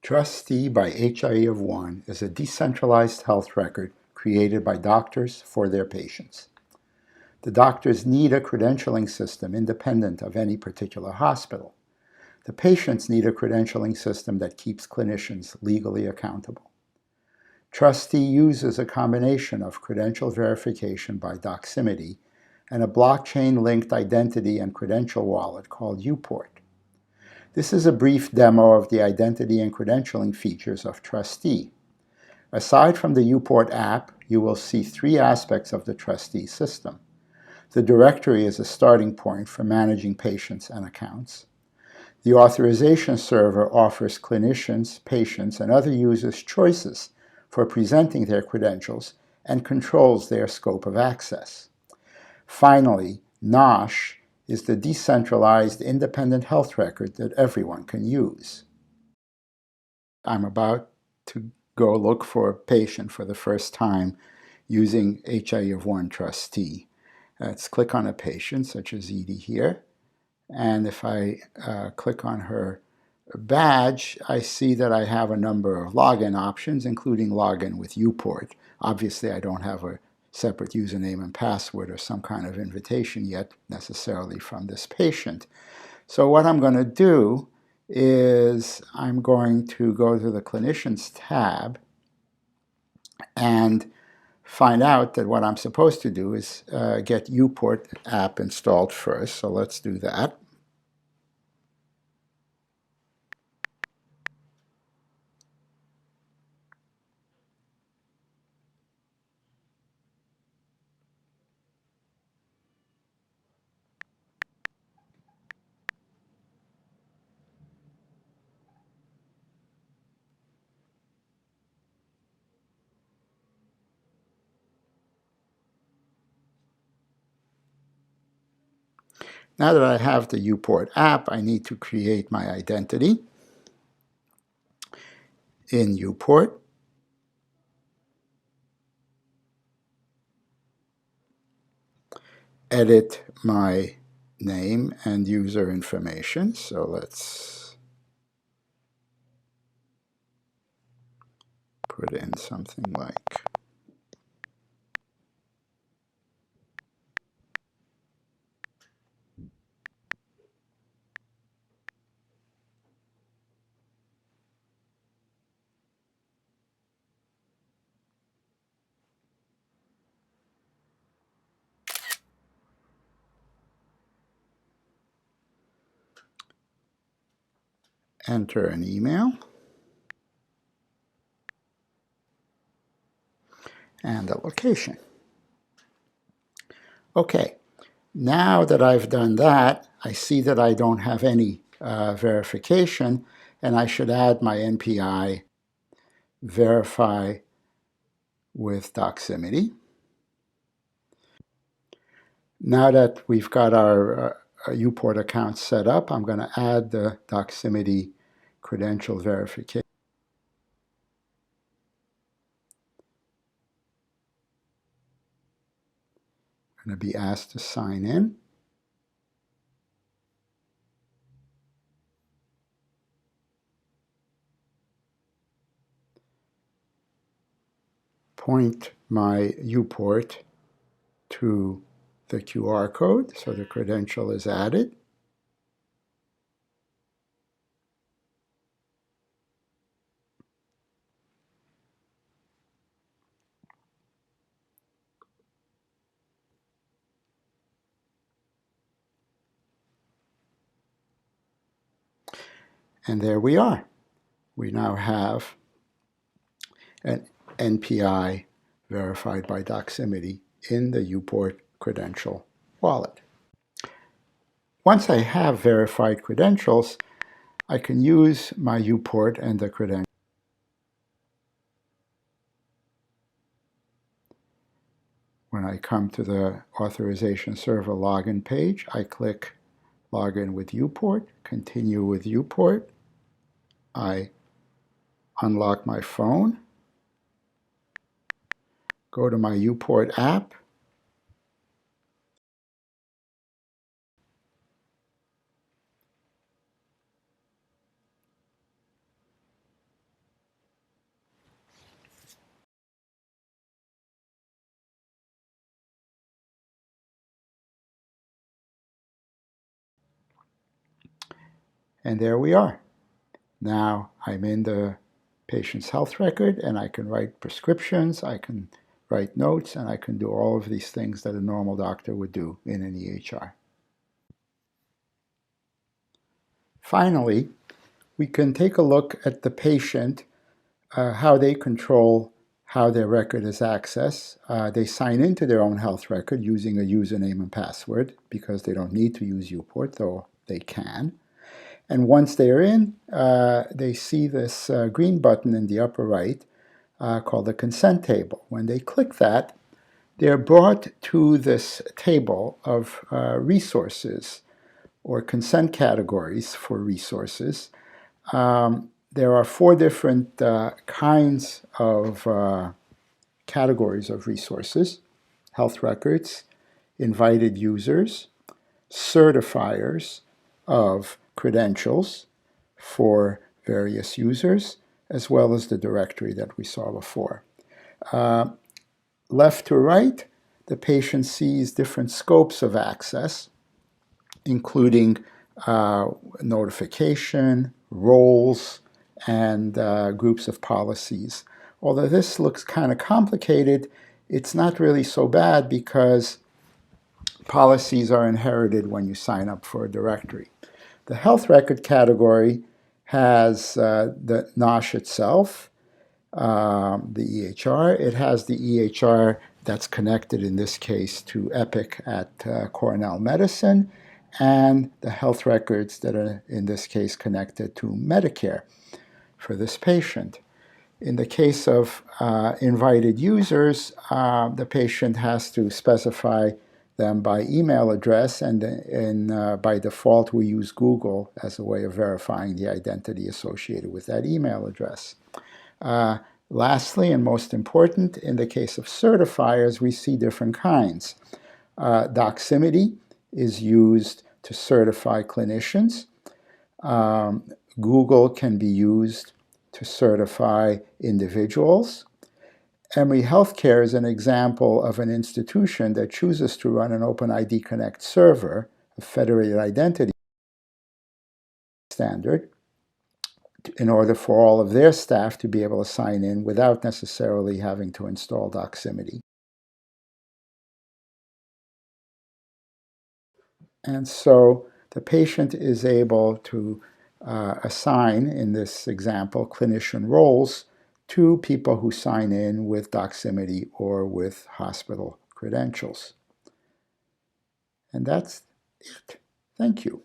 Trustee by HIE of One is a decentralized health record created by doctors for their patients. The doctors need a credentialing system independent of any particular hospital. The patients need a credentialing system that keeps clinicians legally accountable. Trustee uses a combination of credential verification by Doximity and a blockchain-linked identity and credential wallet called uPort. This is a brief demo of the identity and credentialing features of Trustee. Aside from the uPort app, you will see three aspects of the Trustee system. The directory is a starting point for managing patients and accounts. The authorization server offers clinicians, patients, and other users choices for presenting their credentials and controls their scope of access. Finally, NOSH is the decentralized independent health record that everyone can use. I'm about to go look for a patient for the first time using HIE of One Trustee. Let's click on a patient, such as Edie here. And if I click on her badge, I see that I have a number of login options, including login with uPort. Obviously, I don't have a separate username and password or some kind of invitation yet necessarily from this patient. So what I'm going to do is I'm going to go to the Clinicians tab and find out that what I'm supposed to do is get uPort app installed first. So let's do that. Now that I have the uPort app, I need to create my identity in uPort. Edit my name and user information. So let's put in something like enter an email and a location. Okay, now that I've done that, I see that I don't have any verification, and I should add my NPI verify with Doximity. Now that we've got our uPort account set up, I'm going to add the Doximity credential verification. I'm going to be asked to sign in. Point my uPort to the QR code, so the credential is added. And there we are. We now have an NPI verified by Doximity in the uPort credential wallet. Once I have verified credentials, I can use my uPort and the credential. When I come to the authorization server login page, I click Login with uPort, Continue with uPort. I unlock my phone, go to my uPort app, And there we are. Now I'm in the patient's health record, and I can write prescriptions, I can write notes, and I can do all of these things that a normal doctor would do in an EHR. Finally, we can take a look at the patient, how they control how their record is accessed. They sign into their own health record using a username and password because they don't need to use uPort, though they can. And once they're in, they see this green button in the upper right called the consent table. When they click that, they're brought to this table of resources or consent categories for resources. There are 4 different kinds of categories of resources: health records, invited users, certifiers of credentials for various users, as well as the directory that we saw before. Left to right, the patient sees different scopes of access, including notification, roles, and groups of policies. Although this looks kind of complicated, it's not really so bad because policies are inherited when you sign up for a directory. The health record category has the NOSH itself, the EHR. It has the EHR that's connected in this case to Epic at Cornell Medicine, and the health records that are in this case connected to Medicare for this patient. In the case of invited users, the patient has to specify them by email address, and by default we use Google as a way of verifying the identity associated with that email address. Lastly, and most important, in the case of certifiers, we see different kinds. Doximity is used to certify clinicians. Google can be used to certify individuals. Emory Healthcare is an example of an institution that chooses to run an OpenID Connect server, a federated identity standard, in order for all of their staff to be able to sign in without necessarily having to install Doximity. And so the patient is able to assign, in this example, clinician roles to people who sign in with Doximity or with hospital credentials. And that's it. Thank you.